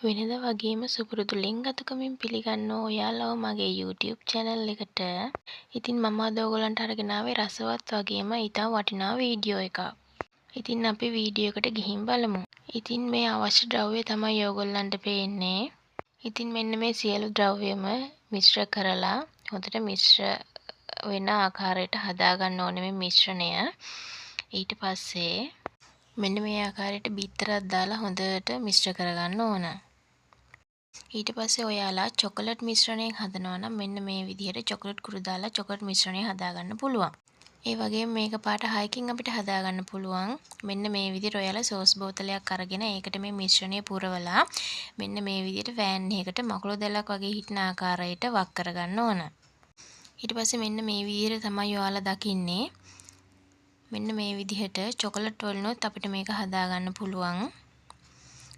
වෙනදා වගේම සුපුරුදු ලින්ක් අතුකමින් පිළිගන්නවා ඔයාලව මගේ YouTube channel එකට. ඉතින් මම අද ඔයගලන්ට අරගෙන ආවේ රසවත් වගේම ඊටම වටිනා වීඩියෝ එකක්. ඉතින් අපි වීඩියෝ එකට ගිහින් බලමු. ඉතින් මේ අවශ්‍ය ද්‍රව්‍ය තමයි ඔයගලන්ට පේන්නේ. ඉතින් මෙන්න මේ සියලු ද්‍රව්‍යම මිශ්‍ර කරලා හොඳට මිශ්‍ර වෙන ආකාරයට හදා ගන්න ඕනේ මේ මිශ්‍රණය. ඊට පස්සේ මෙන්න මේ ආකාරයට බිත්තරයක් දාලා හොඳට මිශ්‍ර කරගන්න ඕන. ඊට පස්සේ ඔයාලා චොකලට් මිශ්‍රණයක් හදනවා නම් මෙන්න මේ විදිහට චොකලට් කුරු දාලා චොකලට් මිශ්‍රණය හදාගන්න පුළුවන්. ඒ වගේම මේක පාට 6කින් අපිට හදාගන්න පුළුවන්. මෙන්න මේ විදිහට ඔයාලා සෝස් බෝතලයක් අරගෙන ඒකට මේ මිශ්‍රණය පුරවලා මෙන්න මේ විදිහට පෑන් එකකට මකුළු දැල්ලක් වගේ හිටින ආකාරයට වක් කරගන්න ඕන. ඊට පස්සේ මෙන්න මේ විදිහට තමයි ඔයාලා දකින්නේ. මෙන්න මේ විදිහට චොකලට් වලිනුත් අපිට මේක හදාගන්න පුළුවන්.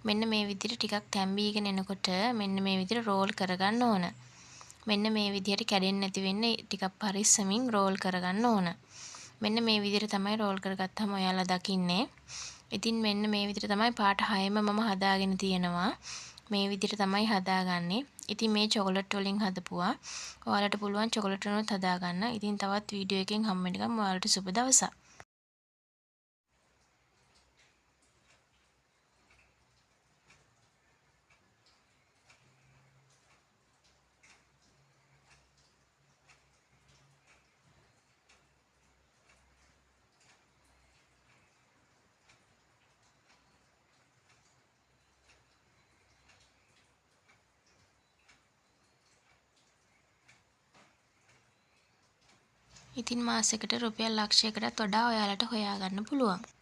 මෙන්න මේ විදිහට ටිකක් තැම්බීගෙන එනකොට මෙන්න මේ විදිහට රෝල් කරගන්න ඕන. මෙන්න මේ විදිහට කැඩෙන්නේ නැති වෙන්න ටිකක් පරිස්සමින් රෝල් කරගන්න ඕන. මෙන්න මේ විදිහට තමයි රෝල් කරගත්තාම ඔයාලා දකින්නේ. ඉතින් මෙන්න මේ විදිහට තමයි පාට 6ම මම හදාගෙන තියෙනවා. මේ විදිහට තමයි හදාගන්නේ. ඉතින් මේ චොකලට් වලින් හදපුවා. ඔයාලට පුළුවන් චොකලට් වලිනුත් හදාගන්න. ඉතින් තවත් වීඩියෝ එකකින් හම්බ වෙනකම් ඔයාලට සුබ දවසක්. ඉතින් මාසෙකට රුපියල් ලක්ෂයකටත් වඩා ඔයාලට හොයාගන්න පුළුවන්.